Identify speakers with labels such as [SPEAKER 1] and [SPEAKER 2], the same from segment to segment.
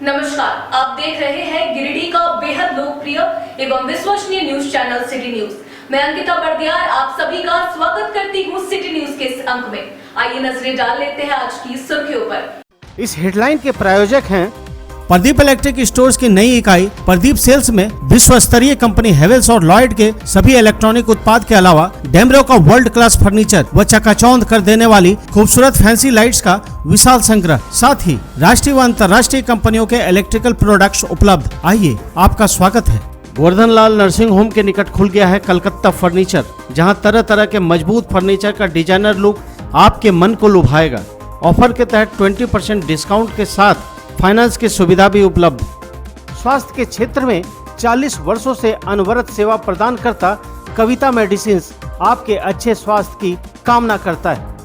[SPEAKER 1] नमस्कार, आप देख रहे हैं गिरिडीह का बेहद लोकप्रिय एवं विश्वसनीय न्यूज चैनल सिटी न्यूज। मैं अंकिता बर्दियार आप सभी का स्वागत करती हूँ सिटी न्यूज के इस अंक में। आइए नजरें डाल लेते हैं आज की सुर्खियों पर।
[SPEAKER 2] इस हेडलाइन के प्रायोजक हैं
[SPEAKER 3] प्रदीप इलेक्ट्रिक स्टोर्स की नई इकाई प्रदीप सेल्स में विश्व स्तरीय कंपनी हेवेल्स और लॉयड के सभी इलेक्ट्रॉनिक उत्पाद के अलावा डेमरो का वर्ल्ड क्लास फर्नीचर व चकाचौंध कर देने वाली खूबसूरत फैंसी लाइट्स का विशाल संग्रह, साथ ही राष्ट्रीय व अंतर्राष्ट्रीय कंपनियों के इलेक्ट्रिकल प्रोडक्ट्स उपलब्ध। आइए, आपका स्वागत है।
[SPEAKER 2] गोवर्धन लाल नर्सिंग होम के निकट खुल गया है कलकत्ता फर्नीचर, जहां तरह तरह के मजबूत फर्नीचर का डिजाइनर लुक आपके मन को लुभाएगा। ऑफर के तहत 20% डिस्काउंट के साथ फाइनेंस की सुविधा भी उपलब्ध। स्वास्थ्य के क्षेत्र में 40 वर्षों से अनवरत सेवा प्रदान करता कविता मेडिसिन्स आपके अच्छे स्वास्थ्य की कामना करता है।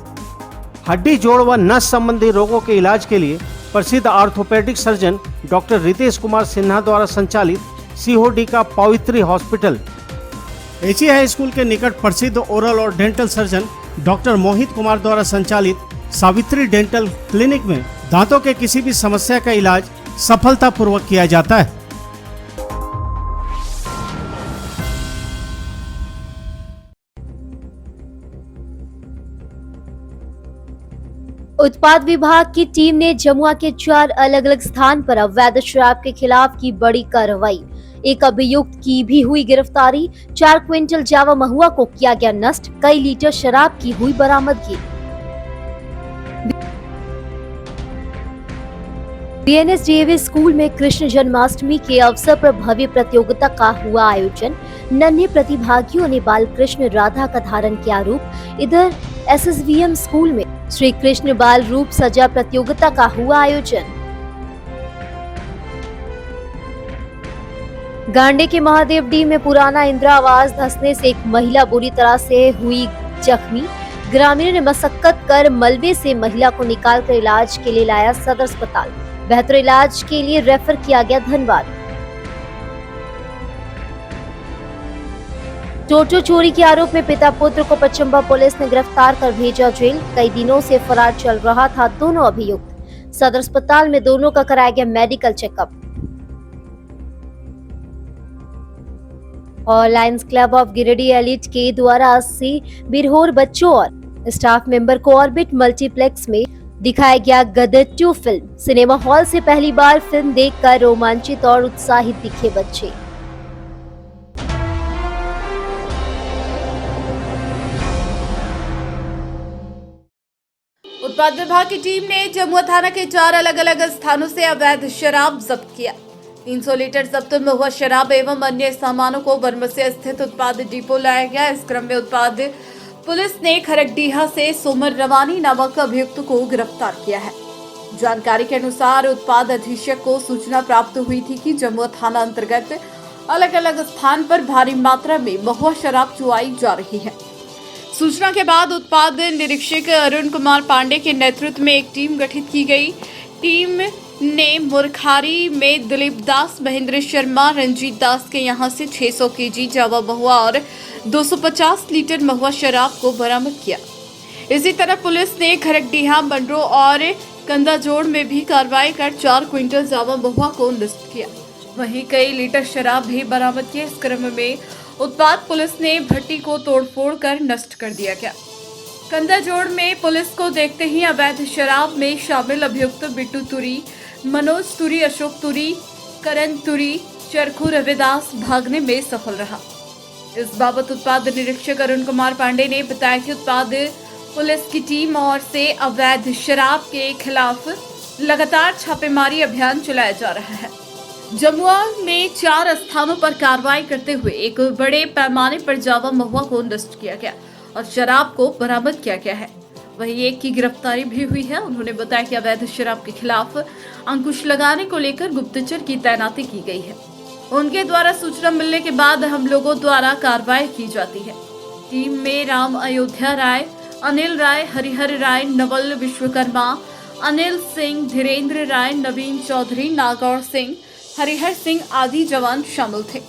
[SPEAKER 2] हड्डी, जोड़ व नस संबंधी रोगों के इलाज के लिए प्रसिद्ध orthopedic surgeon doctor Ritesh Kumar Sinha द्वारा संचालित सीओडी का पवित्री हॉस्पिटल।
[SPEAKER 3] एची हाई स्कूल के निकट प्रसिद्ध ओरल और dental surgeon doctor Mohit Kumar द्वारा संचालित सावित्री डेंटल क्लिनिक में दांतों के किसी भी समस्या का इलाज सफलतापूर्वक किया जाता है।
[SPEAKER 4] उत्पाद विभाग की टीम ने जमुआ के 4 अलग अलग स्थान पर अवैध शराब के खिलाफ की बड़ी कार्रवाई। एक अभियुक्त की भी हुई गिरफ्तारी। 4 क्विंटल जावा महुआ को किया गया नष्ट। कई लीटर शराब की हुई बरामदगी। बीएनएसडीएवी स्कूल में कृष्ण जन्माष्टमी के अवसर पर भव्य प्रतियोगिता का हुआ आयोजन। नन्हे प्रतिभागियों ने बाल कृष्ण राधा का धारण किया रूप। इधर एसएसवीएम स्कूल में श्री कृष्ण बाल रूप सजा प्रतियोगिता का हुआ आयोजन। गांडे के महादेव डी में पुराना इंदिरा आवास धंसने से एक महिला बुरी तरह से हुई जख्मी। ग्रामीणों ने मशक्कत कर मलबे से महिला को निकालकर इलाज के लिए लाया सदर अस्पताल। बेहतर इलाज के लिए रेफर किया गया धनबाद। टोटो चोरी के आरोप में पिता पुत्र को पचम्बा पुलिस ने गिरफ्तार कर भेजा जेल। कई दिनों से फरार चल रहा था दोनों अभियुक्त। सदर अस्पताल में दोनों का कराया गया मेडिकल चेकअप। और Lions club of Giridih elite के द्वारा 80 बिरहोर बच्चों और स्टाफ मेंबर को ऑर्बिट मल्टीप्लेक्स में दिखाया गया गदर 2 फिल्म। सिनेमा हॉल से पहली बार फिल्म देखकर रोमांचित और उत्साहित दिखे बच्चे।
[SPEAKER 5] उत्पाद विभाग की टीम ने जमुआ थाना के 4 अलग अलग स्थानों से अवैध शराब जब्त किया। 300 लीटर जब्त महुआ शराब एवं अन्य सामानों को बरमसिया स्थित उत्पाद डिपो लाया गया। इस क्रम में उत्पाद पुलिस ने खरगडीहा से सोमर रवानी नामक अभियुक्त को गिरफ्तार किया है। जानकारी के अनुसार उत्पाद अधीक्षक को सूचना प्राप्त हुई थी कि जमुआ थाना अंतर्गत अलग अलग स्थान पर भारी मात्रा में महुआ शराब चुराई जा रही है। सूचना के बाद उत्पाद निरीक्षक अरुण कुमार पांडे के नेतृत्व में एक टीम गठित की गई। टीम ने मुरखारी में दिलीप दास, महेंद्र शर्मा, रंजीत दास के यहां से 600 केजी जावा महुआ और 250 लीटर महुआ शराब को बरामद किया। इसी तरह पुलिस ने खरगडीहा, मंडरो और कंदाजोड़ में भी कार्रवाई कर 4 क्विंटल जावा महुआ को नष्ट किया। वहीं कई लीटर शराब भी बरामद किया। इस क्रम में उत्पाद पुलिस ने भट्टी को तोड़फोड़ कर नष्ट कर दिया गया। कंदाजोड़ में पुलिस को देखते ही अवैध शराब में शामिल अभियुक्त बिट्टू तुरी, मनोज तुरी, अशोक तुरी, करण तुरी, चरखू रविदास भागने में सफल रहा। इस बाबत उत्पाद निरीक्षक अरुण कुमार पांडे ने बताया कि उत्पाद पुलिस की टीम ओर से अवैध शराब के खिलाफ लगातार छापेमारी अभियान चलाया जा रहा है। जमुआ में 4 स्थानों पर कार्रवाई करते हुए एक बड़े पैमाने पर जावा महुआ को नष्ट किया गया और शराब को बरामद किया गया है। वहीं एक की गिरफ्तारी भी हुई है। उन्होंने बताया कि अवैध शराब के खिलाफ अंकुश लगाने को लेकर गुप्तचर की तैनाती की गई है। उनके द्वारा सूचना मिलने के बाद हम लोगों द्वारा कार्रवाई की जाती है। टीम में राम अयोध्या राय, अनिल राय, हरिहर राय, नवल विश्वकर्मा, अनिल सिंह, धीरेन्द्र राय, नवीन चौधरी, नागौर सिंह, हरिहर सिंह आदि जवान शामिल थे।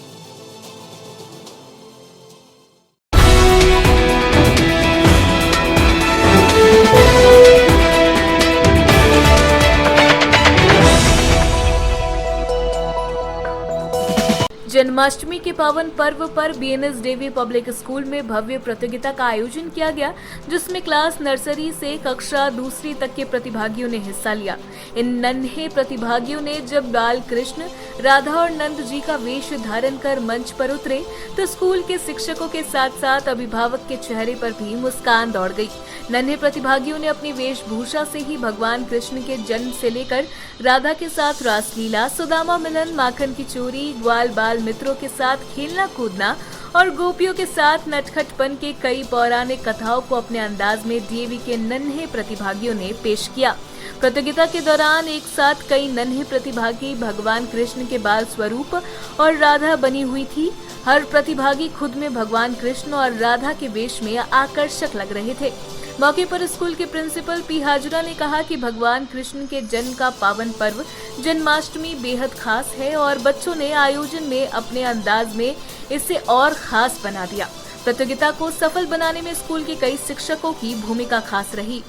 [SPEAKER 1] जन्माष्टमी के पावन पर्व पर बीएनएस देवी पब्लिक स्कूल में भव्य प्रतियोगिता का आयोजन किया गया, जिसमें क्लास नर्सरी से कक्षा दूसरी तक के प्रतिभागियों ने हिस्सा लिया। इन नन्हे प्रतिभागियों ने जब बाल कृष्ण, राधा और नंद जी का वेश धारण कर मंच पर उतरे तो स्कूल के शिक्षकों के साथ साथ अभिभावक के चेहरे पर भी मुस्कान दौड़ गई। नन्हे प्रतिभागियों ने अपनी वेशभूषा से ही भगवान कृष्ण के जन्म से लेकर राधा के साथ रासलीला, सुदामा मिलन, माखन की चोरी, ग्वाल बाल मित्रों के साथ खेलना कूदना और गोपियों के साथ नटखटपन के कई पौराणिक कथाओं को अपने अंदाज में डीएवी के नन्हे प्रतिभागियों ने पेश किया। प्रतियोगिता के दौरान एक साथ कई नन्हे प्रतिभागी भगवान कृष्ण के बाल स्वरूप और राधा बनी हुई थी। हर प्रतिभागी खुद में भगवान कृष्ण और राधा के वेश में आकर्षक लग रहे थे। मौके पर स्कूल के प्रिंसिपल पी हाजरा ने कहा कि भगवान कृष्ण के जन्म का पावन पर्व जन्माष्टमी बेहद खास है और बच्चों ने आयोजन में अपने अंदाज में इसे और खास बना दिया। प्रतियोगिता को सफल बनाने में स्कूल के कई शिक्षकों की भूमिका खास रही।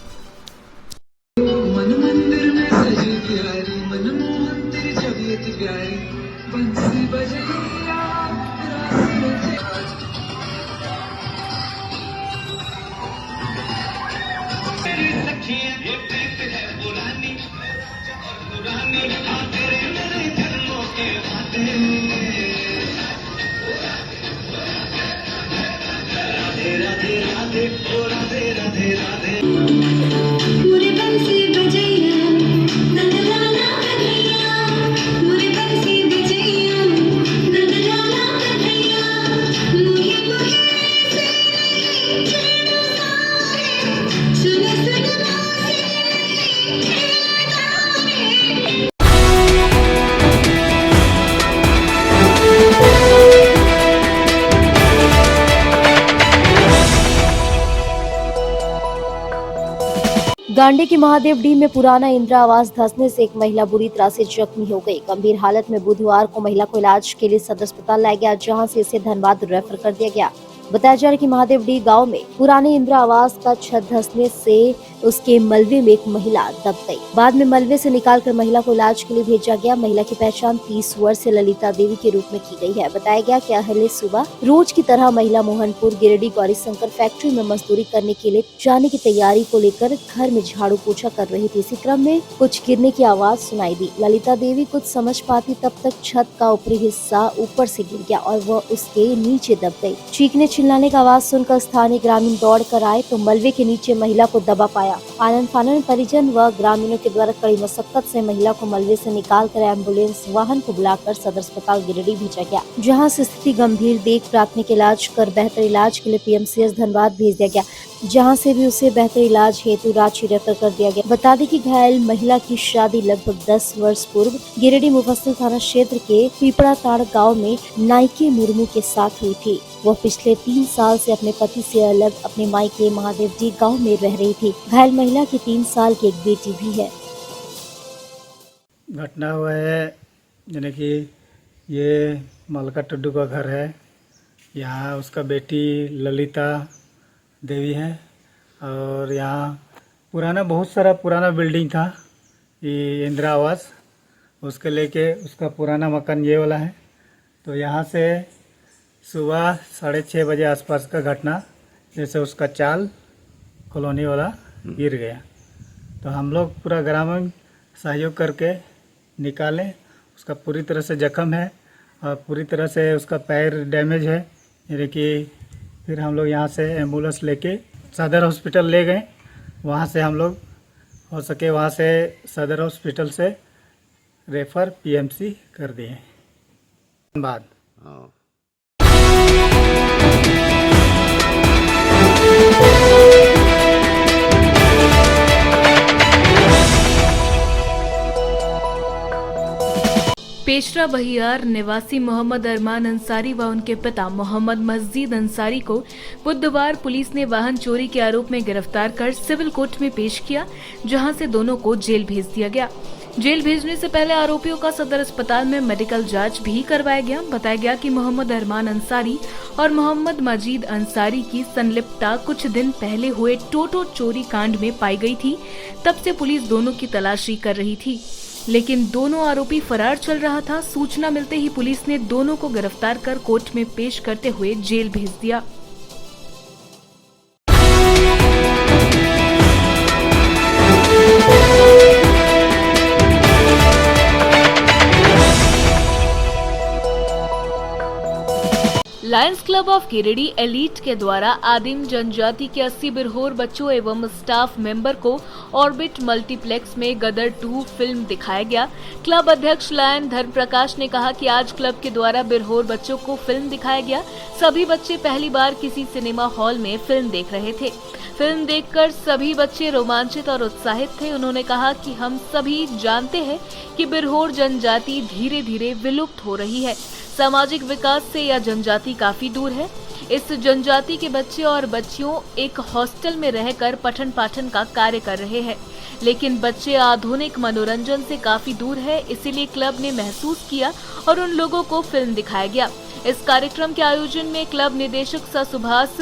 [SPEAKER 6] मन मंदिर में सजी प्यारी, मनमोहन तेरी जबीयत प्यारी, बंसी बजैया रास रचे। तेरी सखियां ये प्रीत है पुरानी और पुरानी, हाँ तेरे मेरे जन्मों के वादे। राधे राधे राधे ओ राधे राधे राधे।
[SPEAKER 7] मुरे बंसी बजैया नंदलाला कन्हैया, मुरे बंसी बजैया नंदलाला कन्हैया, मुहे मुहे से नहीं छेड़ो सारे, सुन सुन बासे नहीं छेड़ो सारे।
[SPEAKER 4] गांडी के महादेव डी में पुराना इंदिरा आवास धंसने से एक महिला बुरी तरह से जख्मी हो गई। गंभीर हालत में बुधवार को महिला को इलाज के लिए सदर अस्पताल लाया गया, जहां से इसे धनबाद रेफर कर दिया गया। बताया जा रहा है कि महादेव डी गांव में पुराने इंदिरा आवास का छत धंसने से उसके मलबे में एक महिला दब गई। बाद में मलबे से निकालकर महिला को इलाज के लिए भेजा गया। महिला की पहचान 30 वर्षीय ललिता देवी के रूप में की गई है। बताया गया कि अहले सुबह रोज की तरह महिला मोहनपुर गिरिडीह गौरीशंकर फैक्ट्री में मजदूरी करने के लिए जाने की तैयारी को लेकर घर में झाड़ू पोछा कर रही थी। इसी क्रम में कुछ गिरने की आवाज सुनाई दी। ललिता देवी कुछ समझ पाती तब तक छत का ऊपरी हिस्सा ऊपर से गिर गया और वह उसके नीचे दब गई। चीखने चिल्लाने का आवाज सुनकर स्थानीय ग्रामीण दौड़ कर आए तो मलबे के नीचे महिला को दबा पाया। आनन फानन परिजन व ग्रामीणों के द्वारा कड़ी मशक्कत से महिला को मलबे से निकालकर एम्बुलेंस वाहन को बुलाकर सदर अस्पताल गिरिडीह भेजा गया, जहां से स्थिति गंभीर देख प्राथमिक इलाज कर बेहतर इलाज के लिए पीएमसीएच धनबाद भेज दिया गया, जहां से भी उसे बेहतर इलाज हेतु रांची रेफर कर दिया गया। बता दें कि घायल महिला की शादी लगभग 10 वर्ष पूर्व गिरिडीह मुफस्सिल थाना क्षेत्र के पीपड़ा ताड़ गाँव में नाइके मुर्मू के साथ हुई थी। वह पिछले 3 साल से अपने पति से अलग अपने मायके महादेव डी गाँव में रह रही थी। घायल महिला की 3 साल की एक बेटी भी है।
[SPEAKER 8] घटना हुआ है यानी कि ये मलका टुड्डू का घर है। यहाँ उसका बेटी ललिता देवी है और यहाँ बहुत सारा पुराना बिल्डिंग था, ये इंदिरा आवास, उसके लेके उसका पुराना मकान ये वाला है। तो यहाँ से सुबह 6:30 बजे आसपास का घटना, जैसे उसका चाल कॉलोनी वाला गिर गया, तो हम लोग पूरा ग्रामीण सहयोग करके निकाले। उसका पूरी तरह से जख्म है और पूरी तरह से उसका पैर डैमेज है, यानी कि फिर हम लोग यहाँ से एम्बुलेंस लेके सदर हॉस्पिटल ले गए। वहाँ से हम लोग हो सके वहाँ से सदर हॉस्पिटल से रेफ़र पीएमसी कर दिए। धन्यवाद।
[SPEAKER 1] पेशरा बहियार निवासी मोहम्मद अरमान अंसारी व उनके पिता मोहम्मद मस्जिद अंसारी को बुधवार पुलिस ने वाहन चोरी के आरोप में गिरफ्तार कर सिविल कोर्ट में पेश किया, जहां से दोनों को जेल भेज दिया गया। जेल भेजने से पहले आरोपियों का सदर अस्पताल में मेडिकल जांच भी करवाया गया। बताया गया कि मोहम्मद अरमान अंसारी और मोहम्मद मजीद अंसारी की संलिप्तता कुछ दिन पहले हुए टोटो चोरी कांड में पाई गई थी। तब से पुलिस दोनों की तलाशी कर रही थी। लेकिन दोनों आरोपी फरार चल रहा था। सूचना मिलते ही पुलिस ने दोनों को गिरफ्तार कर कोर्ट में पेश करते हुए जेल भेज दिया। Lions club of Giridih elite के द्वारा आदिम जनजाति के 80 बिरहोर बच्चों एवं स्टाफ मेंबर को ऑर्बिट मल्टीप्लेक्स में गदर 2 फिल्म दिखाया गया। क्लब अध्यक्ष लायन धर्म प्रकाश ने कहा कि आज क्लब के द्वारा बिरहोर बच्चों को फिल्म दिखाया गया। सभी बच्चे पहली बार किसी सिनेमा हॉल में फिल्म देख रहे थे। फिल्म देखकर सभी बच्चे रोमांचित और उत्साहित थे। उन्होंने कहा कि हम सभी जानते हैं कि बिरहोर जनजाति धीरे धीरे विलुप्त हो रही है। सामाजिक विकास से यह जनजाति काफी दूर है। इस जनजाति के बच्चे और बच्चियों एक हॉस्टल में रहकर पठन पाठन का कार्य कर रहे हैं, लेकिन बच्चे आधुनिक मनोरंजन से काफी दूर है। इसीलिए क्लब ने महसूस किया और उन लोगों को फिल्म दिखाया गया। इस कार्यक्रम के आयोजन में क्लब निदेशक सा सुभाष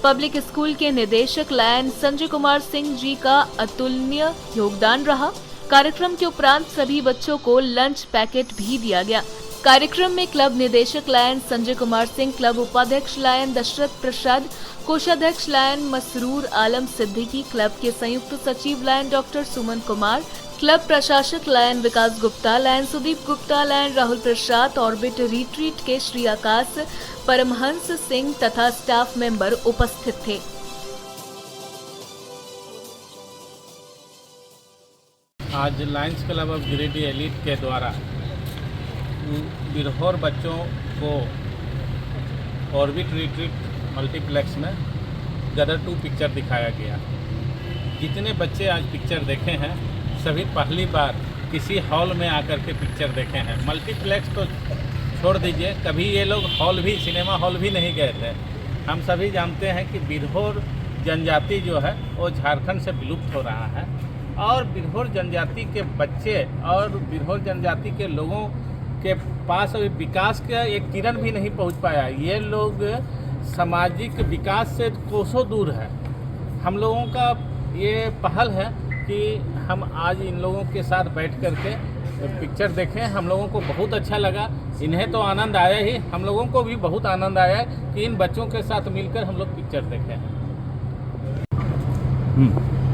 [SPEAKER 1] पब्लिक स्कूल के निदेशक लायन संजय कुमार सिंह जी का अतुलनीय योगदान रहा। कार्यक्रम के उपरांत सभी बच्चों को लंच पैकेट भी दिया गया। कार्यक्रम में क्लब निदेशक लायन संजय कुमार सिंह, क्लब उपाध्यक्ष लायन दशरथ प्रसाद, कोषाध्यक्ष लायन मसरूर आलम सिद्दीकी, क्लब के संयुक्त सचिव lion doctor Suman Kumar, club प्रशासक लायन विकास गुप्ता, लायन सुदीप गुप्ता, लायन राहुल प्रसाद, ऑर्बिट रिट्रीट के श्री आकाश परमहंस सिंह तथा स्टाफ मेंबर उपस्थित थे।
[SPEAKER 9] आज Lions club of Giridih elite के द्वारा बिरहोर बच्चों को ऑर्बिट रिट्रीट मल्टीप्लेक्स में गदर 2 पिक्चर दिखाया गया। जितने बच्चे आज पिक्चर देखे हैं सभी पहली बार किसी हॉल में आकर के पिक्चर देखे हैं। मल्टीप्लेक्स तो छोड़ दीजिए, कभी ये लोग हॉल भी, सिनेमा हॉल भी नहीं गए थे। हम सभी जानते हैं कि बिरहोर जनजाति जो है वो झारखंड से विलुप्त हो रहा है और बिरहोर जनजाति के बच्चे और बिरहोर जनजाति के लोगों के पास अभी विकास का एक किरण भी नहीं पहुंच पाया। ये लोग सामाजिक विकास से कोसों दूर है। हम लोगों का ये पहल है कि हम आज इन लोगों के साथ बैठ कर के पिक्चर देखें। हम लोगों को बहुत अच्छा लगा। इन्हें तो आनंद आया ही, हम लोगों को भी बहुत आनंद आया कि इन बच्चों के साथ मिलकर हम लोग पिक्चर देखें।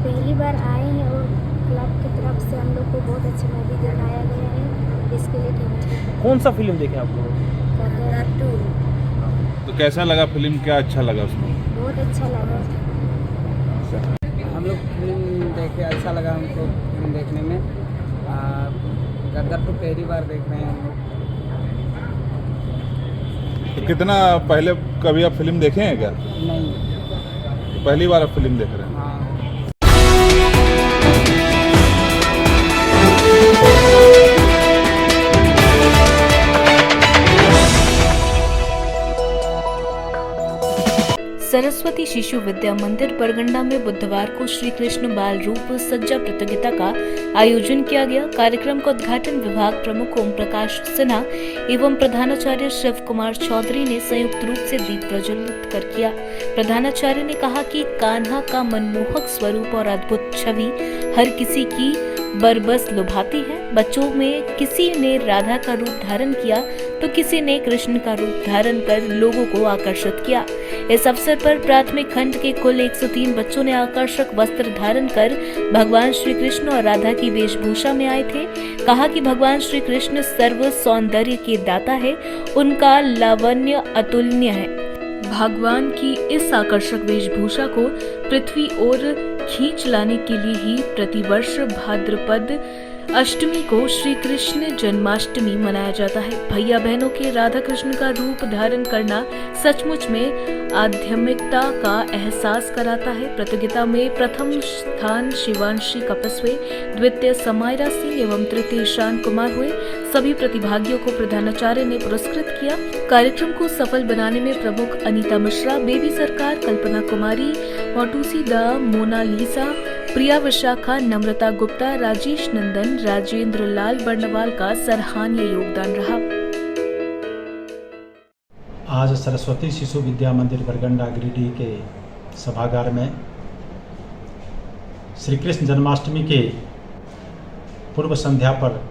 [SPEAKER 10] पहली बार आए हैं और क्लब की तरफ से हम लोग को बहुत अच्छा मूवी दिखाया गया है। इसके लिए थैंक यू।
[SPEAKER 11] कौन सा फिल्म देखे आप लोग?
[SPEAKER 10] गदर 2।
[SPEAKER 12] तो कैसा लगा फिल्म, क्या अच्छा लगा उसमें?
[SPEAKER 10] बहुत अच्छा लगा।
[SPEAKER 13] हम लोग फिल्म देखे, अच्छा लगा हमको फिल्म देखने में। गदर तो पहली बार देख रहे हैं हम लोग।
[SPEAKER 12] तो कितना पहले कभी आप फिल्म देखे हैं क्या?
[SPEAKER 13] नहीं,
[SPEAKER 12] तो पहली बार आप फिल्म देख रहे हैं?
[SPEAKER 13] हाँ।
[SPEAKER 1] सरस्वती शिशु विद्या मंदिर बरगंडा में बुधवार को श्री कृष्ण बाल रूप सज्जा प्रतियोगिता का आयोजन किया गया। कार्यक्रम का उद्घाटन विभाग प्रमुख ओम प्रकाश सिन्हा एवं प्रधानाचार्य शिव कुमार चौधरी ने संयुक्त रूप से दीप प्रज्वलित कर किया। प्रधानाचार्य ने कहा कि कान्हा का मनमोहक स्वरूप और अद्भुत छवि हर किसी की बरबस लुभाती है। बच्चों में किसी ने राधा का रूप धारण किया तो किसी ने कृष्ण का रूप धारण कर लोगों को आकर्षित किया। इस अवसर पर प्राथमिक खंड के कुल 103 बच्चों ने आकर्षक वस्त्र धारण कर भगवान श्री कृष्ण और राधा की वेशभूषा में आए थे। कहा कि भगवान श्री कृष्ण सर्व सौंदर्य के दाता है, उनका लावण्य अतुलनीय है। भगवान की इस आकर्षक वेशभूषा को पृथ्वी और खींच लाने के लिए ही प्रतिवर्ष भाद्रपद अष्टमी को श्री कृष्ण जन्माष्टमी मनाया जाता है। भैया बहनों के राधा कृष्ण का रूप धारण करना सचमुच में आध्यात्मिकता का एहसास कराता है। प्रतियोगिता में प्रथम स्थान शिवांशी कपस्वे, द्वितीय समायरा सिंह एवं तृतीय ईशान कुमार हुए। सभी प्रतिभागियों को प्रधानाचार्य ने पुरस्कृत किया। कार्यक्रम को सफल बनाने में प्रमुख अनीता मिश्रा, बेबी सरकार, कल्पना कुमारी, मोटूसी दा, मोनालिसा, प्रिया विशाखा, नम्रता गुप्ता, राजेश नंदन, राजेंद्र लाल बर्नवाल का सराहनीय योगदान रहा।
[SPEAKER 14] आज सरस्वती शिशु विद्या मंदिर बरगंडा गिरिडीह के सभागार में श्री कृष्ण जन्माष्टमी के पूर्व संध्या पर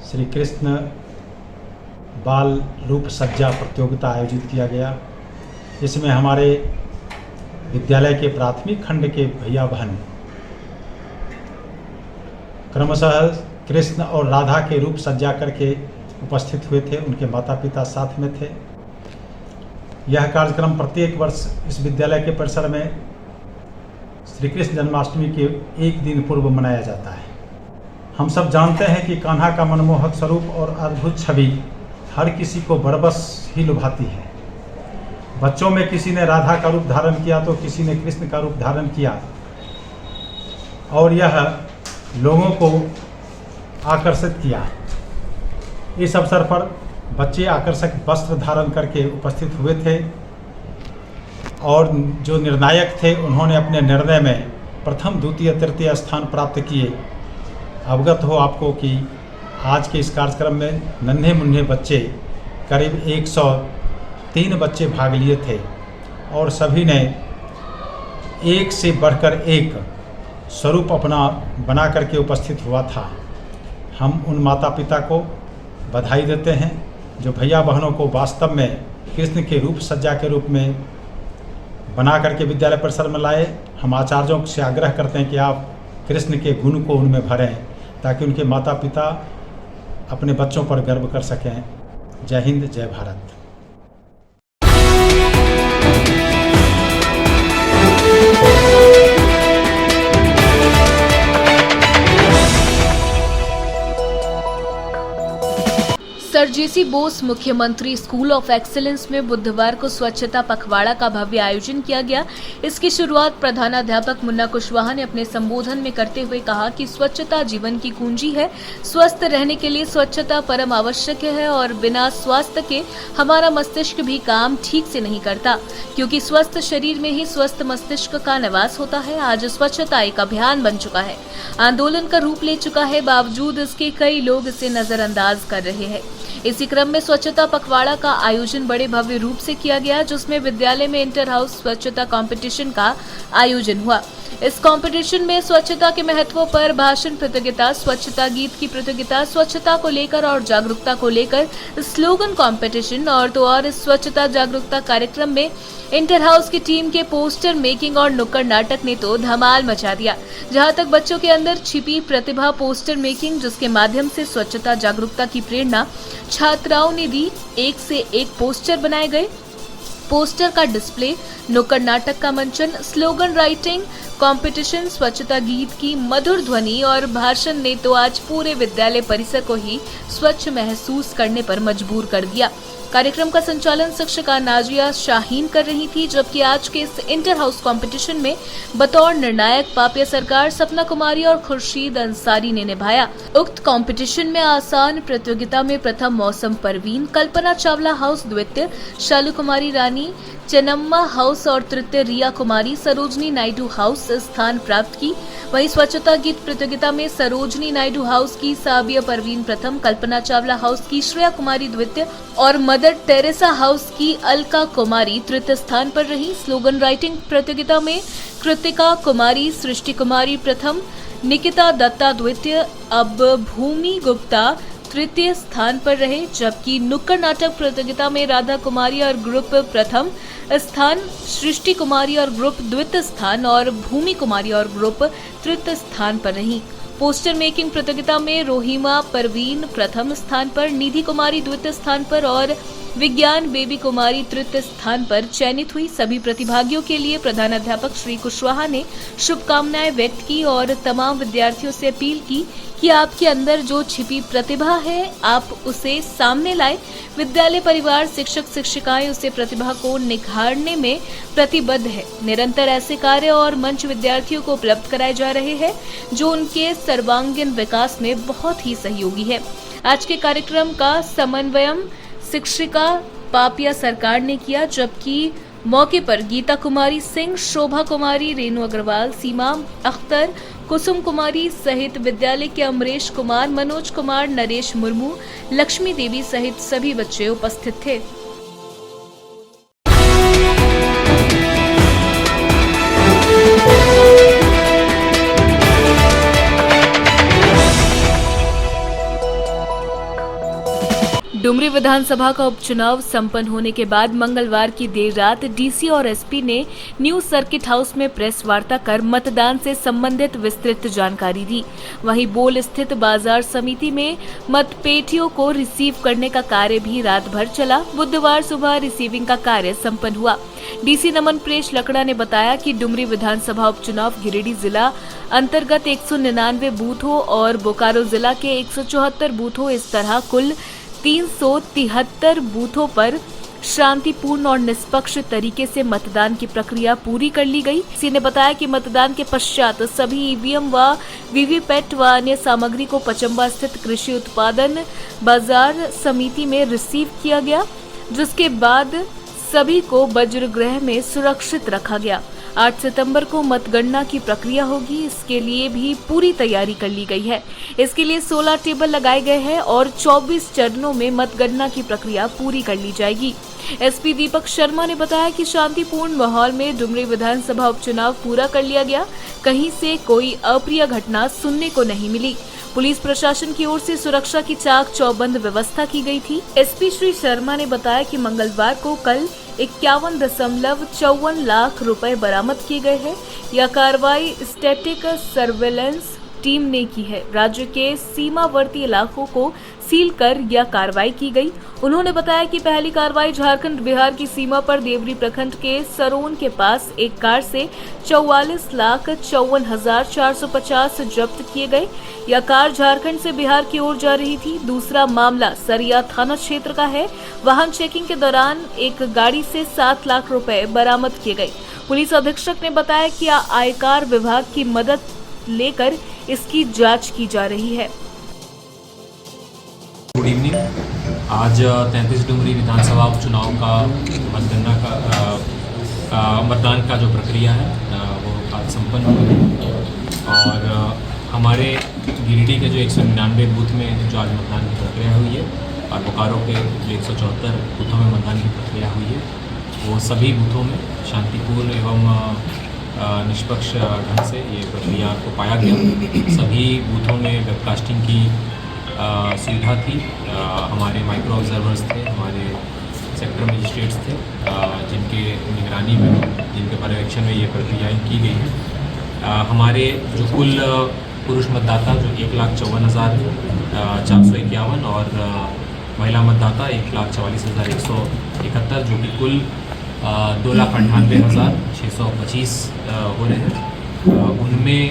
[SPEAKER 14] श्री कृष्ण बाल रूप सज्जा प्रतियोगिता आयोजित किया गया। इसमें हमारे विद्यालय के प्राथमिक खंड के भैया बहन क्रमशः कृष्ण और राधा के रूप सज्जा करके उपस्थित हुए थे। उनके माता पिता साथ में थे। यह कार्यक्रम प्रत्येक वर्ष इस विद्यालय के परिसर में श्री कृष्ण जन्माष्टमी के एक दिन पूर्व मनाया जाता है। हम सब जानते हैं कि कान्हा का मनमोहक स्वरूप और अद्भुत छवि हर किसी को बरबस ही लुभाती है। बच्चों में किसी ने राधा का रूप धारण किया तो किसी ने कृष्ण का रूप धारण किया और यह लोगों को आकर्षित किया। इस अवसर पर बच्चे आकर्षक वस्त्र धारण करके उपस्थित हुए थे और जो निर्णायक थे उन्होंने अपने निर्णय में प्रथम, द्वितीय, तृतीय स्थान प्राप्त किए। अवगत हो आपको कि आज के इस कार्यक्रम में नन्हे मुन्ने बच्चे करीब 103 बच्चे भाग लिए थे और सभी ने एक से बढ़कर एक स्वरूप अपना बना करके उपस्थित हुआ था। हम उन माता पिता को बधाई देते हैं जो भैया बहनों को वास्तव में कृष्ण के रूप सज्जा के रूप में बना करके विद्यालय परिसर में लाए। हम आचार्यों से आग्रह करते हैं कि आप कृष्ण के गुण को उनमें भरें ताकि उनके माता पिता अपने बच्चों पर गर्व कर सकें। जय हिंद, जय भारत।
[SPEAKER 1] सर जेसी बोस मुख्यमंत्री स्कूल ऑफ एक्सीलेंस में बुधवार को स्वच्छता पखवाड़ा का भव्य आयोजन किया गया। इसकी शुरुआत प्रधानाध्यापक मुन्ना कुशवाहा ने अपने संबोधन में करते हुए कहा कि स्वच्छता जीवन की कुंजी है। स्वस्थ रहने के लिए स्वच्छता परम आवश्यक है और बिना स्वास्थ्य के हमारा मस्तिष्क भी काम ठीक से नहीं करता, क्योंकि स्वस्थ शरीर में ही स्वस्थ मस्तिष्क का निवास होता है। आज स्वच्छता एक अभियान बन चुका है, आंदोलन का रूप ले चुका है, बावजूद इसके कई लोग इसे नजरअंदाज कर रहे हैं। इसी क्रम में स्वच्छता पखवाड़ा का आयोजन बड़े भव्य रूप से किया गया, जिसमें विद्यालय में इंटर हाउस स्वच्छता कंपटीशन का आयोजन हुआ। इस कंपटीशन में स्वच्छता के महत्व पर भाषण प्रतियोगिता, स्वच्छता गीत की प्रतियोगिता, स्वच्छता को लेकर और जागरूकता को लेकर स्लोगन कंपटीशन और तो और इस स्वच्छता जागरूकता कार्यक्रम में इंटर हाउस की टीम के पोस्टर मेकिंग और नुक्कड़ नाटक ने तो धमाल मचा दिया। जहां तक बच्चों के अंदर छिपी प्रतिभा पोस्टर मेकिंग, जिसके माध्यम से स्वच्छता जागरूकता की प्रेरणा छात्राओं ने दी। एक से एक पोस्टर बनाए गए, पोस्टर का डिस्प्ले, नुक्कड़ नाटक का मंचन, स्लोगन राइटिंग कंपटीशन, स्वच्छता गीत की मधुर ध्वनि और भाषण ने तो आज पूरे विद्यालय परिसर को ही स्वच्छ महसूस करने पर मजबूर कर दिया। कार्यक्रम का संचालन शिक्षिका नाजिया शाहीन कर रही थी, जबकि आज के इस इंटर हाउस कंपटीशन में बतौर निर्णायक पापिया सरकार, सपना कुमारी और खुर्शीद अंसारी ने निभाया। उक्त कंपटीशन में आसान प्रतियोगिता में प्रथम मौसम परवीन, कल्पना चावला हाउस द्वितीय, शालू कुमारी रानी चेन्नम्मा हाउस और तृतीय रिया कुमारी सरोजनी नायडू हाउस स्थान प्राप्त की। वहीं स्वच्छता गीत प्रतियोगिता में सरोजनी नायडू हाउस की साबिया परवीन प्रथम, कल्पना चावला हाउस की श्रेया कुमारी द्वितीय और मदर टेरेसा हाउस की अलका कुमारी तृतीय स्थान पर रही। स्लोगन राइटिंग प्रतियोगिता में कृतिका कुमारी, सृष्टि कुमारी प्रथम, निकिता दत्ता द्वितीय, अब भूमि गुप्ता तृतीय स्थान पर रहे। जबकि नुक्कड़ नाटक प्रतियोगिता में राधा कुमारी और ग्रुप प्रथम स्थान, सृष्टि कुमारी और ग्रुप द्वितीय स्थान और भूमि कुमारी और ग्रुप तृतीय स्थान पर रही। पोस्टर मेकिंग प्रतियोगिता में रोहिमा परवीन प्रथम स्थान पर, निधि कुमारी द्वितीय स्थान पर और विज्ञान बेबी कुमारी तृतीय स्थान पर चयनित हुई। सभी प्रतिभागियों के लिए प्रधानाध्यापक श्री कुशवाहा ने शुभकामनाएं व्यक्त की और तमाम विद्यार्थियों से अपील की कि आपके अंदर जो छिपी प्रतिभा है आप उसे सामने लाएं। विद्यालय परिवार, शिक्षक शिक्षिकाएं उसे प्रतिभा को निखारने में प्रतिबद्ध है। निरंतर ऐसे कार्य और मंच विद्यार्थियों को उपलब्ध कराए जा रहे हैं जो उनके सर्वांगीण विकास में बहुत ही सहयोगी है। आज के कार्यक्रम का समन्वयन शिक्षिका पापिया सरकार ने किया, जबकि मौके पर गीता कुमारी सिंह, शोभा कुमारी, रेणु अग्रवाल, सीमा अख्तर, कुसुम कुमारी सहित विद्यालय के अमरेश कुमार, मनोज कुमार, नरेश मुर्मू, लक्ष्मी देवी सहित सभी बच्चे उपस्थित थे। डुमरी विधानसभा का उपचुनाव संपन्न होने के बाद मंगलवार की देर रात डीसी और एसपी ने न्यू सर्किट हाउस में प्रेस वार्ता कर मतदान से संबंधित विस्तृत जानकारी दी। वहीं बोल स्थित बाजार समिति में मतपेटियों को रिसीव करने का कार्य भी रात भर चला। बुधवार सुबह रिसीविंग का कार्य संपन्न हुआ। डीसी नमन प्रेश लकड़ा ने बताया कि डुमरी विधानसभा उपचुनाव गिरिडीह जिला अंतर्गत 199 बूथों और बोकारो जिला के 174 बूथों इस तरह कुल 373 बूथों पर शांतिपूर्ण और निष्पक्ष तरीके से मतदान की प्रक्रिया पूरी कर ली गई। इसी ने बताया कि मतदान के पश्चात सभी ईवीएम व वीवीपैट व अन्य सामग्री को पचम्बा स्थित कृषि उत्पादन बाजार समिति में रिसीव किया गया, जिसके बाद सभी को वज्रगृह में सुरक्षित रखा गया। 8 सितंबर को मतगणना की प्रक्रिया होगी, इसके लिए भी पूरी तैयारी कर ली गई है। इसके लिए 16 टेबल लगाए गए हैं और 24 चरणों में मतगणना की प्रक्रिया पूरी कर ली जाएगी। एसपी दीपक शर्मा ने बताया कि शांतिपूर्ण माहौल में डुमरी विधानसभा उपचुनाव पूरा कर लिया गया। कहीं से कोई अप्रिय घटना सुनने को नहीं मिली। पुलिस प्रशासन की ओर से सुरक्षा की चाक चौबंद व्यवस्था की गई थी। एसपी श्री शर्मा ने बताया कि मंगलवार को कल 51.54 लाख रुपए बरामद किए गए हैं। यह कार्रवाई स्टैटिक सर्वेलेंस टीम ने की है। राज्य के सीमावर्ती इलाकों को सील कर यह कार्रवाई की गई। उन्होंने बताया कि पहली कार्रवाई झारखंड बिहार की सीमा पर देवरी प्रखंड के सरोन के पास एक कार से 44,54,450 जब्त किए गए। यह कार झारखंड से बिहार की ओर जा रही थी। दूसरा मामला सरिया थाना क्षेत्र का है। वाहन चेकिंग के दौरान एक गाड़ी से 7 लाख रुपए बरामद किए गए। पुलिस अधीक्षक ने बताया कि आयकर विभाग की मदद लेकर इसकी जांच की जा रही है।
[SPEAKER 11] Good evening. आज 33 डुमरी विधानसभा उपचुनाव का मतदान का जो प्रक्रिया है वो आज संपन्न हुआ है और हमारे गिरिडीह के जो 199 बूथ में जो आज मतदान की प्रक्रिया हुई है और बोकारो के जो 174 बूथों में मतदान की प्रक्रिया हुई है वो सभी बूथों में शांतिपूर्ण एवं निष्पक्ष ढंग से ये प्रक्रिया को पाया गया। सभी बूथों में वेबकास्टिंग की सुविधा थी। हमारे माइक्रो ऑब्जर्वर्स थे, हमारे सेक्टर मजिस्ट्रेट्स थे जिनके निगरानी में, जिनके पर्यवेक्षण में ये प्रक्रियाएँ की गई हैं। हमारे जो कुल पुरुष मतदाता जो 1,54,451 और महिला मतदाता 1,44,171 जो कि कुल 2,98,625 हो रहे हैं। उनमें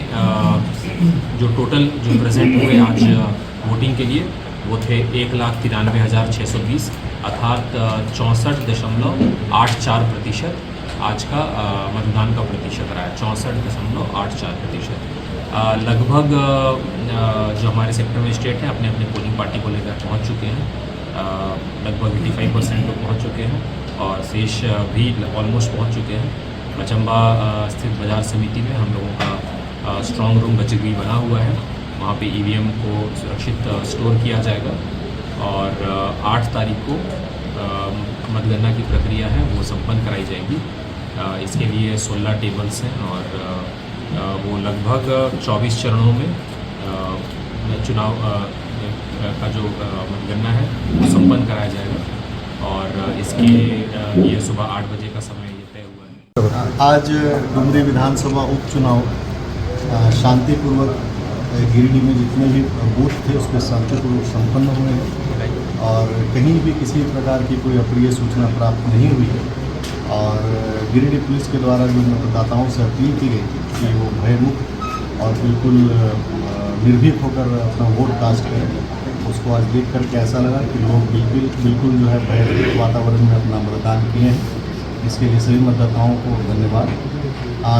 [SPEAKER 11] जो टोटल जो प्रेजेंट हुए आज वोटिंग के लिए वो थे 1,93,620 अर्थात 64.84% आज का मतदान का प्रतिशत रहा है। 64.84%। लगभग जो हमारे सेक्टर में स्टेट हैं अपने अपने पोलिंग पार्टी को लेकर पहुंच चुके हैं। लगभग 85% लोग पहुंच चुके हैं और शेष भी ऑलमोस्ट पहुंच चुके हैं। पचम्बा स्थित बाजार समिति में हम लोगों का स्ट्रॉन्ग रूम बचगृह बना हुआ है। वहाँ पे ईवीएम को सुरक्षित स्टोर किया जाएगा और 8 तारीख को मतगणना की प्रक्रिया है वो संपन्न कराई जाएगी। इसके लिए 16 टेबल्स हैं और वो लगभग 24 चरणों में चुनाव का जो मतगणना है वो संपन्न कराया जाएगा और इसके लिए सुबह 8 बजे का समय ये तय हुआ है।
[SPEAKER 15] आज डुमरी विधानसभा उपचुनाव शांतिपूर्वक गिरिडीह में जितने भी बूथ थे उस पर शांतिपूर्वक संपन्न हुए हैं और कहीं भी किसी प्रकार की कोई अप्रिय सूचना प्राप्त नहीं हुई है। और गिरिडीह पुलिस के द्वारा जो मतदाताओं से अपील की गई थी कि वो भयमुक्त और बिल्कुल निर्भीक होकर अपना वोट कास्ट करें, उसको आज देख करके ऐसा लगा कि लोग बिल्कुल जो है भयरहित वातावरण में अपना मतदान किए हैं। इसके लिए सभी मतदाताओं को धन्यवाद।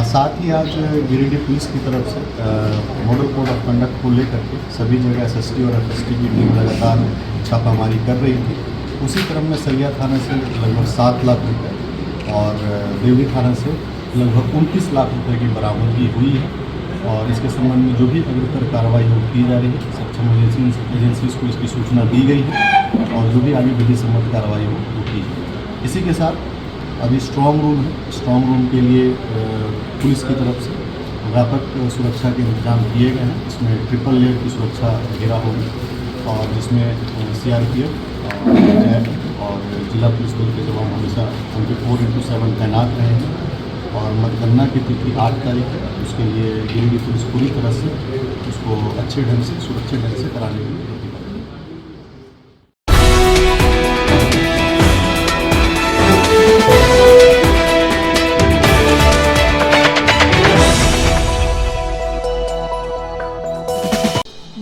[SPEAKER 15] साथ ही आज गिरिडीह पुलिस की तरफ से मॉडल कोड ऑफ कंडक्ट को लेकर के सभी जगह एसएसटी और एफएसटी की टीम लगातार छापामारी कर रही थी। उसी क्रम में सरिया थाना से लगभग 7 लाख रुपये और देवरी थाना से लगभग 29 लाख रुपये की बरामदगी हुई है और इसके संबंध में जो भी अग्रतर कार्रवाई हो की जा रही है। सक्षम एजेंसीज को इसकी सूचना दी गई है और जो भी आगे विधि सम्मत कार्रवाई हो वो की जाए। इसी के साथ अभी स्ट्रॉन्ग रूम है। स्ट्रॉन्ग रूम के लिए पुलिस की तरफ से व्यापक सुरक्षा के इंतजाम किए गए हैं। इसमें ट्रिपल लेयर की सुरक्षा घेरा होगी और जिसमें CRPF जैक और जिला पुलिस बल के जवान हमेशा 24/7 तैनात रहेंगे और मतगणना की तिथि 8 तारीख है। उसके लिए गिरिडीह पुलिस पूरी तरह से उसको अच्छे ढंग से सुरक्षित ढंग से कराने के लिए प्रतिबद्ध है।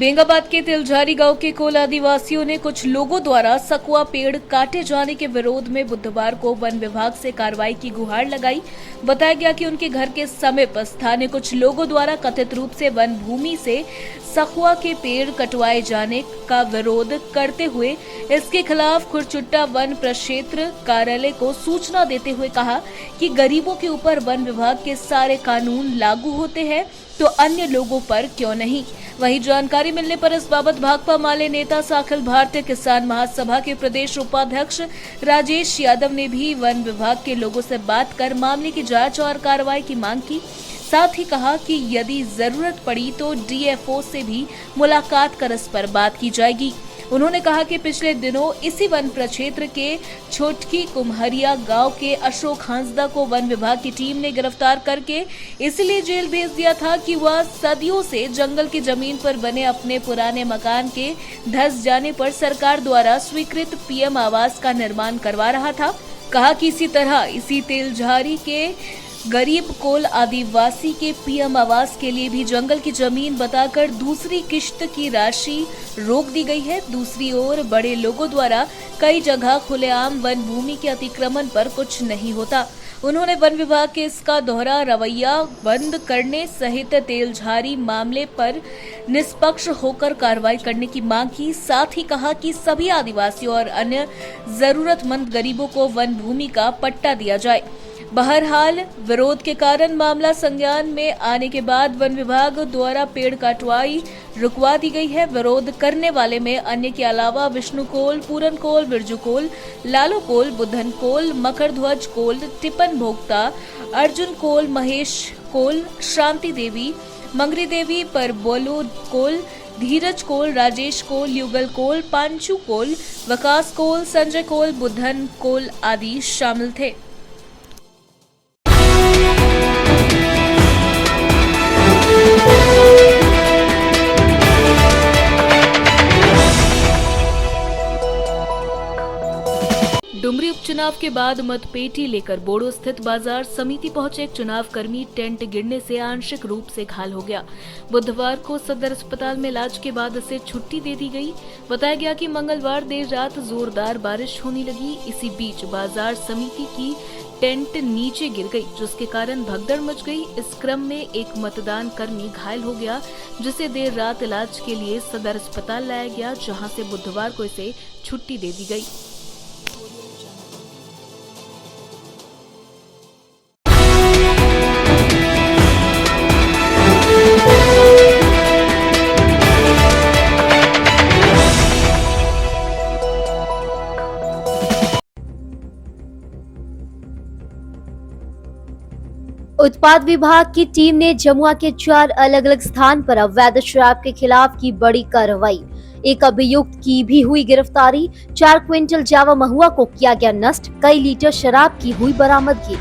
[SPEAKER 1] बेंगाबाद के तिलझारी गांव के कोल आदिवासियों ने कुछ लोगों द्वारा सकुआ पेड़ काटे जाने के विरोध में बुधवार को वन विभाग से कार्रवाई की गुहार लगाई। बताया गया कि उनके घर के समीप स्थानीय कुछ लोगों द्वारा कथित रूप से वन भूमि से सकुआ के पेड़ कटवाए जाने का विरोध करते हुए इसके खिलाफ खुरचुट्टा वन प्रक्षेत्र कार्यालय को सूचना देते हुए कहा कि गरीबों के ऊपर वन विभाग के सारे कानून लागू होते हैं तो अन्य लोगों पर क्यों नहीं। वहीं जानकारी मिलने पर इस बाबत भाकपा माले नेता सह अखिल भारतीय किसान महासभा के प्रदेश उपाध्यक्ष राजेश यादव ने भी वन विभाग के लोगों से बात कर मामले की जांच और कार्रवाई की मांग की। साथ ही कहा कि यदि जरूरत पड़ी तो डीएफओ से भी मुलाकात कर इस पर बात की जाएगी। उन्होंने कहा कि पिछले दिनों इसी वन प्रक्षेत्र के छोटकी कुम्हरिया गांव के अशोक हांसदा को वन विभाग की टीम ने गिरफ्तार करके इसलिए जेल भेज दिया था कि वह सदियों से जंगल की जमीन पर बने अपने पुराने मकान के धंस जाने पर सरकार द्वारा स्वीकृत पीएम आवास का निर्माण करवा रहा था। कहा कि इसी तरह इसी तिलझारी के गरीब कोल आदिवासी के पीएम आवास के लिए भी जंगल की जमीन बताकर दूसरी किश्त की राशि रोक दी गई है। दूसरी ओर बड़े लोगों द्वारा कई जगह खुलेआम वन भूमि के अतिक्रमण पर कुछ नहीं होता। उन्होंने वन विभाग के इसका दोहरा रवैया बंद करने सहित तिलझारी मामले पर निष्पक्ष होकर कार्रवाई करने की मांग की। साथ ही कहा कि सभी आदिवासियों और अन्य जरूरतमंद गरीबों को वन भूमि का पट्टा दिया जाए। बहरहाल विरोध के कारण मामला संज्ञान में आने के बाद वन विभाग द्वारा पेड़ काटवाई रुकवा दी गई है। विरोध करने वाले में अन्य के अलावा विष्णु कोल, पूरन कोल, बिरजू कोल, लालू कोल, बुद्धन कोल, मकर ध्वज कोल, टिपन भोक्ता, अर्जुन कोल, महेश कोल, शांति देवी, मंगरी देवी, परबोलू कोल, धीरज कोल, राजेश कोल, युगल कोल, पांचू कोल, विकास कोल, संजय कोल, बुद्धन कोल आदि शामिल थे। डुमरी उपचुनाव के बाद मतपेटी लेकर बोड़ो स्थित बाजार समिति पहुंचे एक चुनाव कर्मी टेंट गिरने से आंशिक रूप से घायल हो गया। बुधवार को सदर अस्पताल में इलाज के बाद उसे छुट्टी दे दी गई। बताया गया कि मंगलवार देर रात जोरदार बारिश होने लगी। इसी बीच बाजार समिति की टेंट नीचे गिर गई, जिसके कारण भगदड़ मच गई। इस क्रम में एक मतदान कर्मी घायल हो गया, जिसे देर रात इलाज के लिए सदर अस्पताल लाया गया, जहां से बुधवार को इसे छुट्टी दे दी गई।
[SPEAKER 4] उत्पाद विभाग की टीम ने जमुआ के 4 अलग अलग स्थान पर अवैध शराब के खिलाफ की बड़ी कार्रवाई। एक अभियुक्त की भी हुई गिरफ्तारी। 4 क्विंटल जावा महुआ को किया गया नष्ट। कई लीटर शराब की हुई बरामदगी।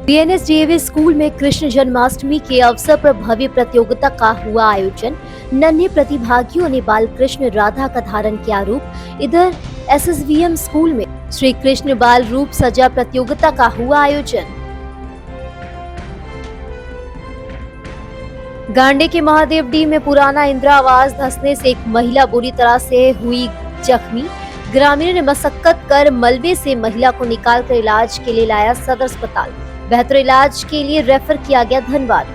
[SPEAKER 4] बीएनएसडीएवी स्कूल में कृष्ण जन्माष्टमी के अवसर पर भव्य प्रतियोगिता का हुआ आयोजन। नन्हे प्रतिभागियों ने बाल कृष्ण राधा का धारण किया रूप। इधर एसएसवीएम स्कूल में श्री कृष्ण बाल रूप सजा प्रतियोगिता का हुआ आयोजन। गांडे के महादेव डी में पुराना इंदिरा आवास धंसने से एक महिला बुरी तरह से हुई जख्मी। ग्रामीणों ने मशक्कत कर मलबे से महिला को निकालकर इलाज के लिए लाया सदर अस्पताल। बेहतर इलाज के लिए रेफर किया गया धनबाद।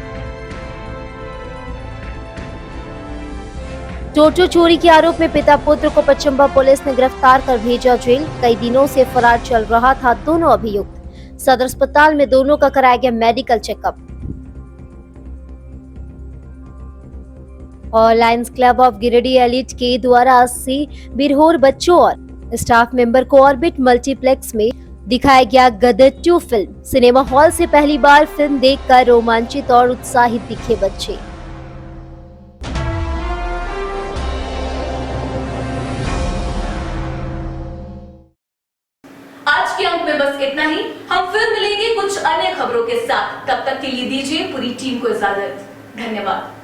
[SPEAKER 4] टोटो चोरी के आरोप में पिता पुत्र को पचम्बा पुलिस ने गिरफ्तार कर भेजा जेल। कई दिनों से फरार चल रहा था दोनों अभियुक्त। सदर अस्पताल में दोनों का कराया गया मेडिकल चेकअप। और Lions club of Giridih elite के द्वारा 80 बिरहोर बच्चों और स्टाफ मेंबर को ऑर्बिट मल्टीप्लेक्स में दिखाया गया गदर 2 फिल्म। सिनेमा हॉल से पहली बार फिल्म देखकर रोमांचित और उत्साहित दिखे बच्चे।
[SPEAKER 1] बस इतना ही। हम फिर मिलेंगे कुछ अन्य खबरों के साथ। तब तक के लिए दीजिए पूरी टीम को इजाजत। धन्यवाद।